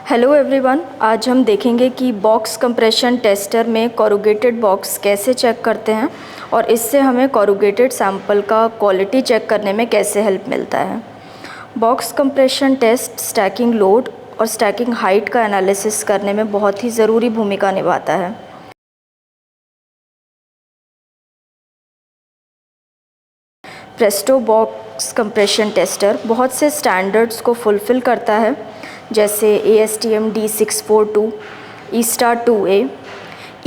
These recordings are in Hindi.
हेलो एवरीवन, आज हम देखेंगे कि बॉक्स कंप्रेशन टेस्टर में कोरुगेटेड बॉक्स कैसे चेक करते हैं और इससे हमें कोरुगेटेड सैंपल का क्वालिटी चेक करने में कैसे हेल्प मिलता है। Box compression test stacking load और स्टैकिंग हाइट का एनालिसिस करने में बहुत ही ज़रूरी भूमिका निभाता है। प्रेस्टो बॉक्स कंप्रेशन टेस्टर बहुत से स्टैंडर्ड्स को फुलफ़िल करता है, जैसे ASTM D642, ईस्टा 2A।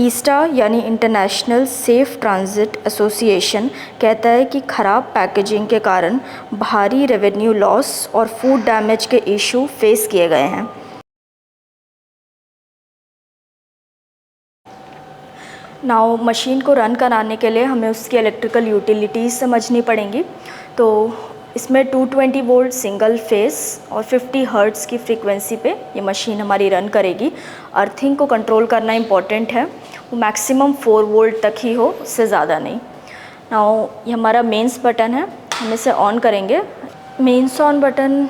ईस्टा यानी इंटरनेशनल सेफ़ ट्रांजिट एसोसिएशन कहता है कि ख़राब पैकेजिंग के कारण भारी रेवेन्यू लॉस और फूड डैमेज के इशू फेस किए गए हैं। नाउ मशीन को रन कराने के लिए हमें उसकी इलेक्ट्रिकल यूटिलिटीज़ समझनी पड़ेंगी। तो इसमें 220 वोल्ट सिंगल फेस और 50 हर्ट्ज़ की फ्रीक्वेंसी पे ये मशीन हमारी रन करेगी। अर्थिंग को कंट्रोल करना इम्पॉर्टेंट है, वो मैक्सिमम 4 वोल्ट तक ही हो, उससे ज़्यादा नहीं। नाउ ये हमारा मेंस बटन है, हम इसे ऑन करेंगे। मेंस ऑन बटन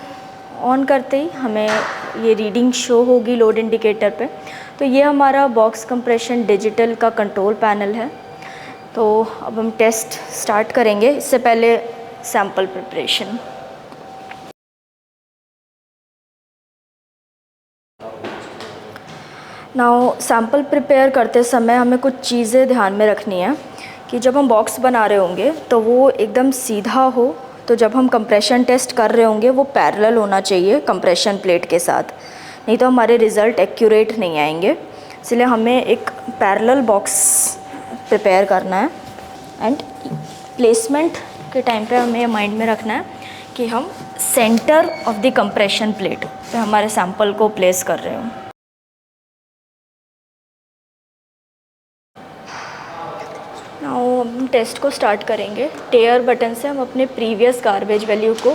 ऑन करते ही हमें ये रीडिंग शो होगी लोड इंडिकेटर पे। तो ये हमारा बॉक्स कंप्रेशन डिजिटल का कंट्रोल पैनल है। तो अब हम टेस्ट स्टार्ट करेंगे, इससे पहले sample preparation. Now sample prepare करते समय हमें कुछ चीज़ें ध्यान में रखनी है कि जब हम बॉक्स बना रहे होंगे तो वो एकदम सीधा हो। तो जब हम कंप्रेशन टेस्ट कर रहे होंगे वो पैरेलल होना चाहिए कंप्रेशन प्लेट के साथ, नहीं तो हमारे रिज़ल्ट एक्यूरेट नहीं आएंगे। इसलिए हमें एक पैरेलल बॉक्स प्रिपेयर करना है। एंड प्लेसमेंट के टाइम पे हमें माइंड में रखना है कि हम centre of the compression plate पे हमारे सैंपल को प्लेस कर रहे हो। नाउ हम टेस्ट को स्टार्ट करेंगे। टेयर बटन से हम अपने प्रीवियस गार्बेज वैल्यू को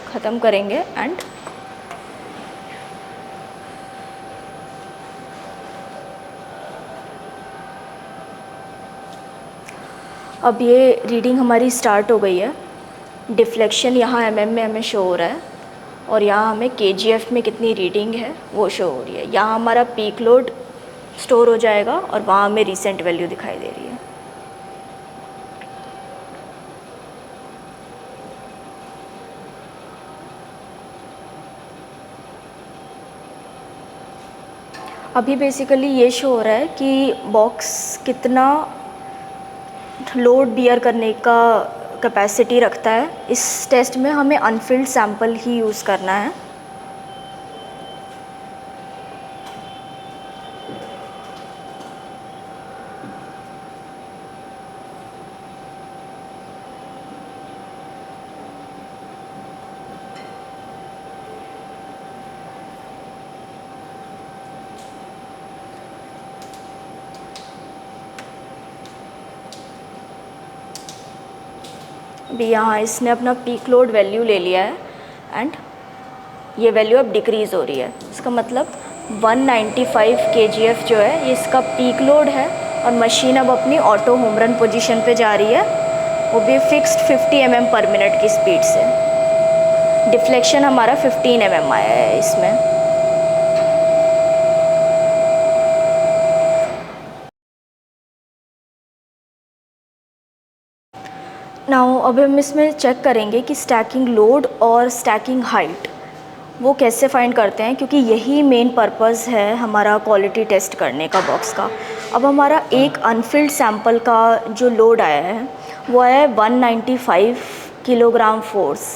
ख़त्म करेंगे एंड अब ये रीडिंग हमारी स्टार्ट हो गई है। डिफ्लेक्शन यहाँ mm में हमें शो हो रहा है और यहाँ हमें kgf में कितनी रीडिंग है वो शो हो रही है। यहाँ हमारा पीक लोड स्टोर हो जाएगा और वहाँ हमें रीसेंट वैल्यू दिखाई दे रही है। अभी बेसिकली ये शो हो रहा है कि बॉक्स कितना लोड बियर करने का कैपेसिटी रखता है। इस टेस्ट में हमें अनफिल्ड सैंपल ही यूज़ करना है। अभी यहाँ इसने अपना पीक लोड वैल्यू ले लिया है एंड ये वैल्यू अब डिक्रीज़ हो रही है। इसका मतलब 195 kgf जो है ये इसका पीक लोड है और मशीन अब अपनी ऑटो होम रन पोजीशन पे जा रही है, वो भी फिक्स्ड 50 mm पर मिनट की स्पीड से। डिफ्लेक्शन हमारा 15 mm आया है इसमें। नाउ अब हम इसमें चेक करेंगे कि स्टैकिंग लोड और स्टैकिंग हाइट वो कैसे फाइंड करते हैं, क्योंकि यही मेन पर्पस है हमारा क्वालिटी टेस्ट करने का बॉक्स का। अब हमारा एक अनफिल्ड सैंपल का जो लोड आया है वो आया है 195 किलोग्राम फोर्स।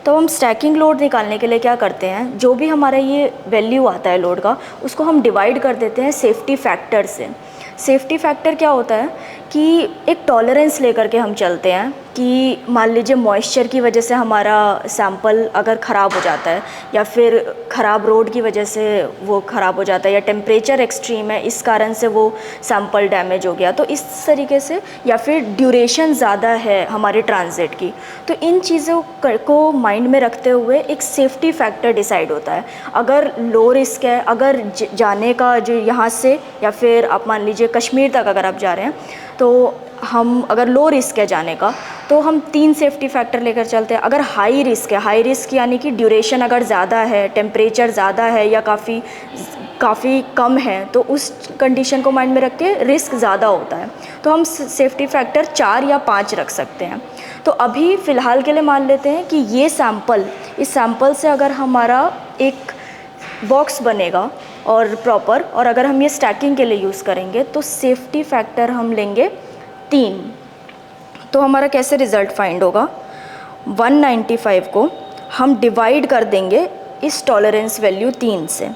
तो हम स्टैकिंग लोड निकालने के लिए क्या करते हैं, जो भी हमारा ये वैल्यू आता है लोड का उसको हम डिवाइड कर देते हैं सेफ्टी फैक्टर से। सेफ्टी फैक्टर क्या होता है कि एक टॉलरेंस लेकर के हम चलते हैं कि मान लीजिए मॉइस्चर की वजह से हमारा सैंपल अगर ख़राब हो जाता है या फिर ख़राब रोड की वजह से वो ख़राब हो जाता है या टेम्परेचर एक्सट्रीम है इस कारण से वो सैंपल डैमेज हो गया, तो इस तरीके से, या फिर ड्यूरेशन ज़्यादा है हमारे ट्रांजिट की। तो इन चीज़ों को माइंड में रखते हुए एक सेफ्टी फैक्टर डिसाइड होता है। अगर लो रिस्क है, अगर जाने का जो यहाँ से या फिर आप मान लीजिए कश्मीर तक अगर आप जा रहे हैं तो हम अगर लो रिस्क है जाने का तो हम 3 सेफ्टी फैक्टर लेकर चलते हैं। अगर हाई रिस्क है, हाई रिस्क यानी कि ड्यूरेशन अगर ज़्यादा है, टेम्परेचर ज़्यादा है या काफ़ी काफ़ी कम है, तो उस कंडीशन को माइंड में रख के रिस्क ज़्यादा होता है, तो हम सेफ्टी फैक्टर 4 या 5 रख सकते हैं। तो अभी फ़िलहाल के लिए मान लेते हैं कि ये सैम्पल, इस सैम्पल से अगर हमारा एक बॉक्स बनेगा और प्रॉपर, और अगर हम ये स्टैकिंग के लिए यूज़ करेंगे तो सेफ्टी फैक्टर हम लेंगे 3। तो हमारा कैसे रिज़ल्ट फाइंड होगा, 195 को हम डिवाइड कर देंगे इस टॉलरेंस वैल्यू 3 से,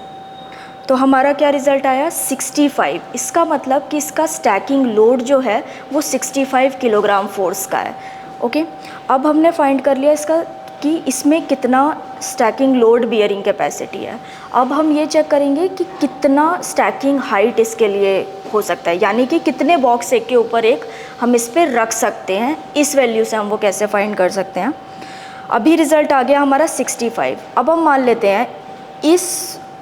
तो हमारा क्या रिज़ल्ट आया 65। इसका मतलब कि इसका स्टैकिंग लोड जो है वो 65 किलोग्राम फोर्स का है। ओके, अब हमने फाइंड कर लिया इसका कि इसमें कितना स्टैकिंग लोड बियरिंग कैपेसिटी है। अब हम ये चेक करेंगे कि कितना स्टैकिंग हाइट इसके लिए हो सकता है, यानी कि कितने बॉक्स एक के ऊपर एक हम इस पर रख सकते हैं। इस वैल्यू से हम वो कैसे फाइंड कर सकते हैं। अभी रिज़ल्ट आ गया हमारा 65। अब हम मान लेते हैं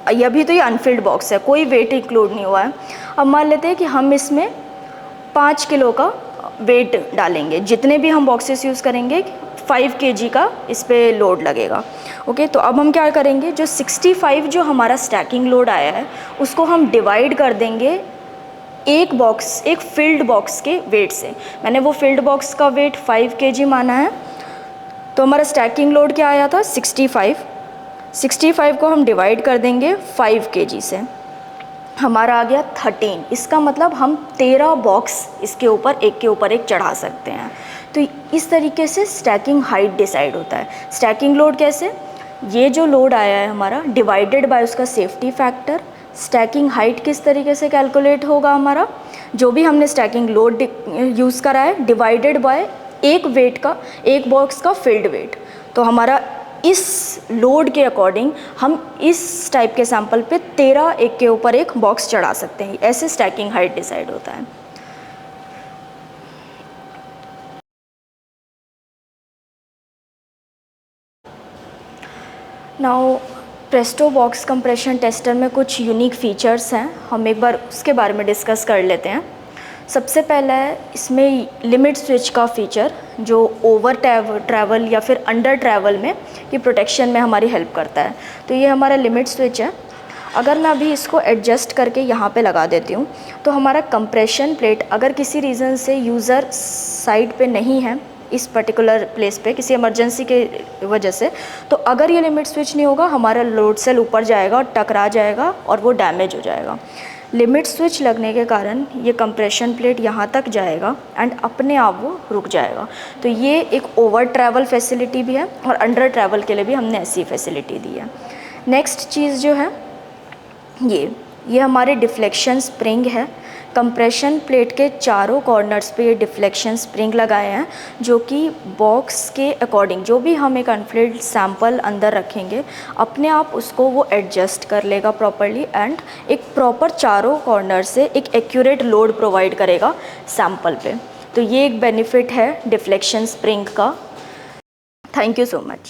अभी तो ये अनफिल्ड बॉक्स है, कोई वेट इंक्लूड नहीं हुआ है। अब मान लेते हैं कि हम इसमें 5 किलो का वेट डालेंगे, जितने भी हम बॉक्सेस यूज़ करेंगे 5 kg का इस पर लोड लगेगा। ओके, तो अब हम क्या करेंगे, जो 65 जो हमारा स्टैकिंग लोड आया है उसको हम डिवाइड कर देंगे एक फिल्ड बॉक्स के वेट से। मैंने वो फिल्ड बॉक्स का वेट 5 kg माना है, तो हमारा स्टैकिंग लोड क्या आया था 65 को हम डिवाइड कर देंगे 5 kg से, हमारा आ गया 13। इसका मतलब हम 13 बॉक्स इसके ऊपर एक चढ़ा सकते हैं। तो इस तरीके से स्टैकिंग हाइट डिसाइड होता है। स्टैकिंग लोड कैसे, ये जो लोड आया है हमारा डिवाइडेड बाय उसका सेफ्टी फैक्टर। स्टैकिंग हाइट किस तरीके से कैलकुलेट होगा, हमारा जो भी हमने स्टैकिंग लोड यूज़ करा है डिवाइडेड बाय एक बॉक्स का फील्ड वेट। तो हमारा इस लोड के अकॉर्डिंग हम इस टाइप के सैंपल पे 13 एक के ऊपर एक बॉक्स चढ़ा सकते हैं। ऐसे स्टैकिंग हाइट डिसाइड होता है। Now Presto box compression tester में कुछ यूनिक फीचर्स हैं, हम एक बार उसके बारे में डिस्कस कर लेते हैं। सबसे पहला है इसमें लिमिट स्विच का फीचर, जो ओवर ट्रैवल या फिर अंडर ट्रैवल में ये प्रोटेक्शन में हमारी हेल्प करता है। तो ये हमारा लिमिट स्विच है। अगर मैं अभी इसको एडजस्ट करके यहाँ पे लगा देती हूँ तो हमारा कंप्रेशन प्लेट अगर किसी रीज़न से यूज़र साइड पे नहीं है इस पर्टिकुलर प्लेस पे किसी इमरजेंसी के वजह से, तो अगर ये लिमिट स्विच नहीं होगा हमारा लोड सेल ऊपर जाएगा और टकरा जाएगा और वो डैमेज हो जाएगा। लिमिट स्विच लगने के कारण ये कंप्रेशन प्लेट यहाँ तक जाएगा एंड अपने आप वो रुक जाएगा। तो ये एक ओवर ट्रैवल फैसिलिटी भी है और अंडर ट्रैवल के लिए भी हमने ऐसी फैसिलिटी दी है। नेक्स्ट चीज़ जो है ये हमारे डिफ्लेक्शन स्प्रिंग है। कंप्रेशन प्लेट के चारों कॉर्नर्स पे ये डिफ्लेक्शन स्प्रिंग लगाए हैं, जो कि बॉक्स के अकॉर्डिंग जो भी हम एक अनफिल्ड सैंपल अंदर रखेंगे अपने आप उसको वो एडजस्ट कर लेगा प्रॉपरली एंड एक प्रॉपर चारों कॉर्नर से एक एक्यूरेट लोड प्रोवाइड करेगा सैंपल पे। तो ये एक बेनिफिट है डिफ्लेक्शन स्प्रिंग का। Thank you so much.